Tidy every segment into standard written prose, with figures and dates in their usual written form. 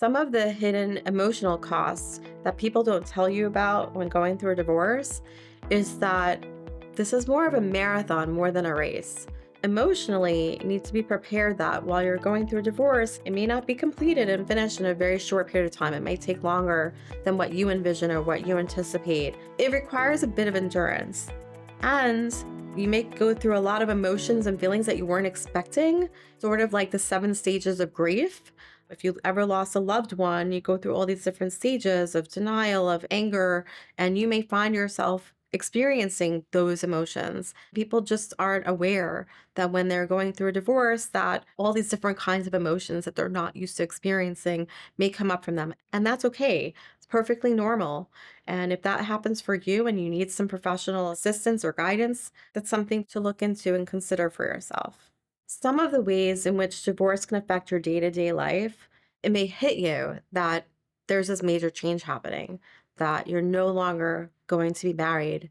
Some of the hidden emotional costs that people don't tell you about when going through a divorce is that this is more of a marathon more than a race. Emotionally, you need to be prepared that while you're going through a divorce, it may not be completed and finished in a very short period of time. It may take longer than what you envision or what you anticipate. It requires a bit of endurance. And you may go through a lot of emotions and feelings that you weren't expecting, sort of like the 7 stages of grief. If you ever lost a loved one, you go through all these different stages of denial, of anger, and you may find yourself experiencing those emotions. People just aren't aware that when they're going through a divorce, that all these different kinds of emotions that they're not used to experiencing may come up from them. And that's okay. It's perfectly normal. And if that happens for you and you need some professional assistance or guidance, that's something to look into and consider for yourself. Some of the ways in which divorce can affect your day to day life, it may hit you that there's this major change happening, that you're no longer going to be married,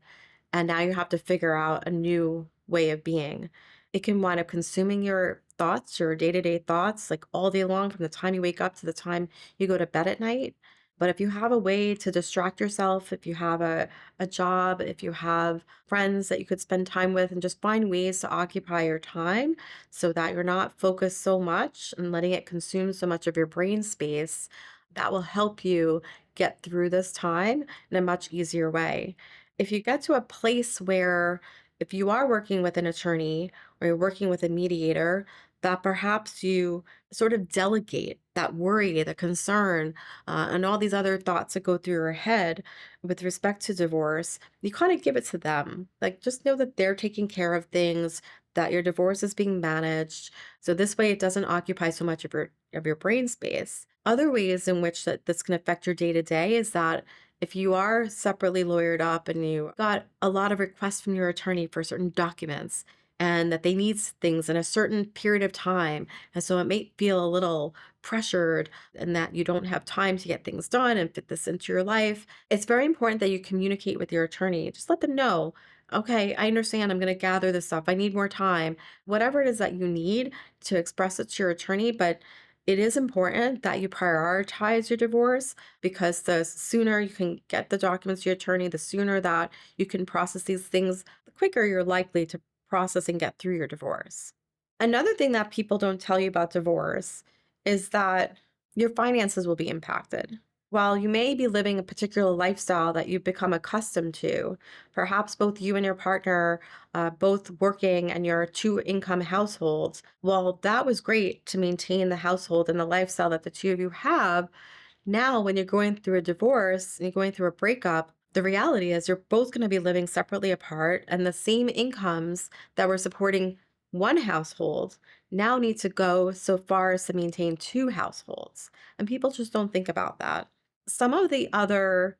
and now you have to figure out a new way of being. It can wind up consuming your thoughts, your day to day thoughts, like all day long from the time you wake up to the time you go to bed at night. But if you have a way to distract yourself, if you have a job, if you have friends that you could spend time with, and just find ways to occupy your time so that you're not focused so much and letting it consume so much of your brain space, that will help you get through this time in a much easier way. If you get to a place where if you are working with an attorney or you're working with a mediator, that perhaps you sort of delegate that worry, the concern, and all these other thoughts that go through your head with respect to divorce, you kind of give it to them. Like, just know that they're taking care of things, that your divorce is being managed. So this way it doesn't occupy so much of your brain space. Other ways in which this can affect your day to day is that if you are separately lawyered up and you got a lot of requests from your attorney for certain documents and that they need things in a certain period of time, and so it may feel a little pressured and that you don't have time to get things done and fit this into your life, it's very important that you communicate with your attorney. Just let them know, okay, I understand, I'm going to gather this stuff. I need more time. Whatever it is that you need to express it to your attorney, but it is important that you prioritize your divorce because the sooner you can get the documents to your attorney, the sooner that you can process these things, the quicker you're likely to process and get through your divorce. Another thing that people don't tell you about divorce is that your finances will be impacted. While you may be living a particular lifestyle that you've become accustomed to, perhaps both you and your partner, both working and your two income households, well, that was great to maintain the household and the lifestyle that the two of you have. Now, when you're going through a divorce and you're going through a breakup, the reality is you're both going to be living separately apart, and the same incomes that were supporting one household now need to go so far as to maintain two households. And people just don't think about that. Some of the other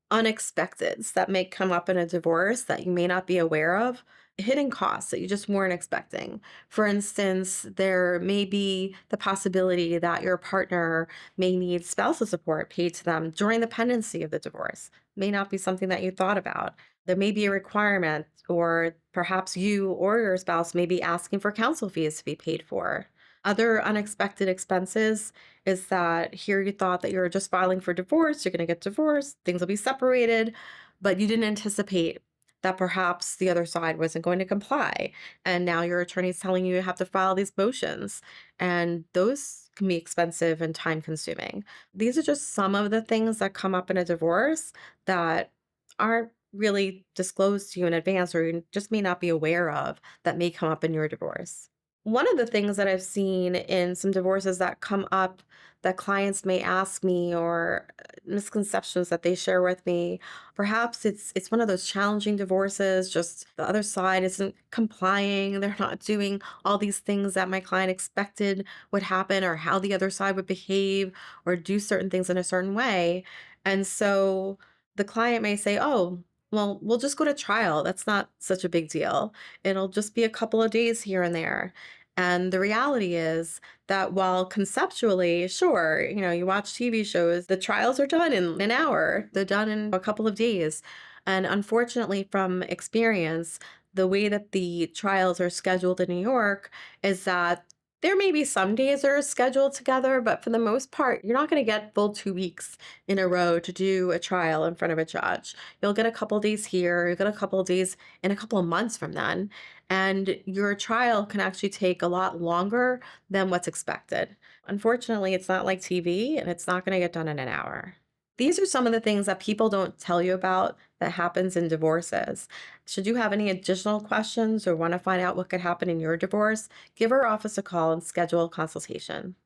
unexpecteds that may come up in a divorce that you may not be aware of, hidden costs that you just weren't expecting. For instance, there may be the possibility that your partner may need spousal support paid to them during the pendency of the divorce. May not be something that you thought about. There may be a requirement, or perhaps you or your spouse may be asking for counsel fees to be paid for. Other unexpected expenses is that here you thought that you were just filing for divorce, you're going to get divorced, things will be separated, but you didn't anticipate that perhaps the other side wasn't going to comply. And now your attorney is telling you have to file these motions, and those can be expensive and time consuming. These are just some of the things that come up in a divorce that aren't really disclosed to you in advance, or you just may not be aware of, that may come up in your divorce. One of the things that I've seen in some divorces that come up that clients may ask me, or misconceptions that they share with me, perhaps it's one of those challenging divorces, just the other side isn't complying, they're not doing all these things that my client expected would happen, or how the other side would behave or do certain things in a certain way. And so the client may say, "Oh, well, we'll just go to trial. That's not such a big deal. It'll just be a couple of days here and there." And the reality is that while conceptually, sure, you watch TV shows, the trials are done in an hour, they're done in a couple of days. And unfortunately, from experience, the way that the trials are scheduled in New York is that There may be some days that are scheduled together, but for the most part, you're not going to get full 2 weeks in a row to do a trial in front of a judge. You'll get a couple days here, you'll get a couple days in a couple of months from then. And your trial can actually take a lot longer than what's expected. Unfortunately, it's not like TV and it's not going to get done in an hour. These are some of the things that people don't tell you about that happens in divorces. Should you have any additional questions or want to find out what could happen in your divorce, give our office a call and schedule a consultation.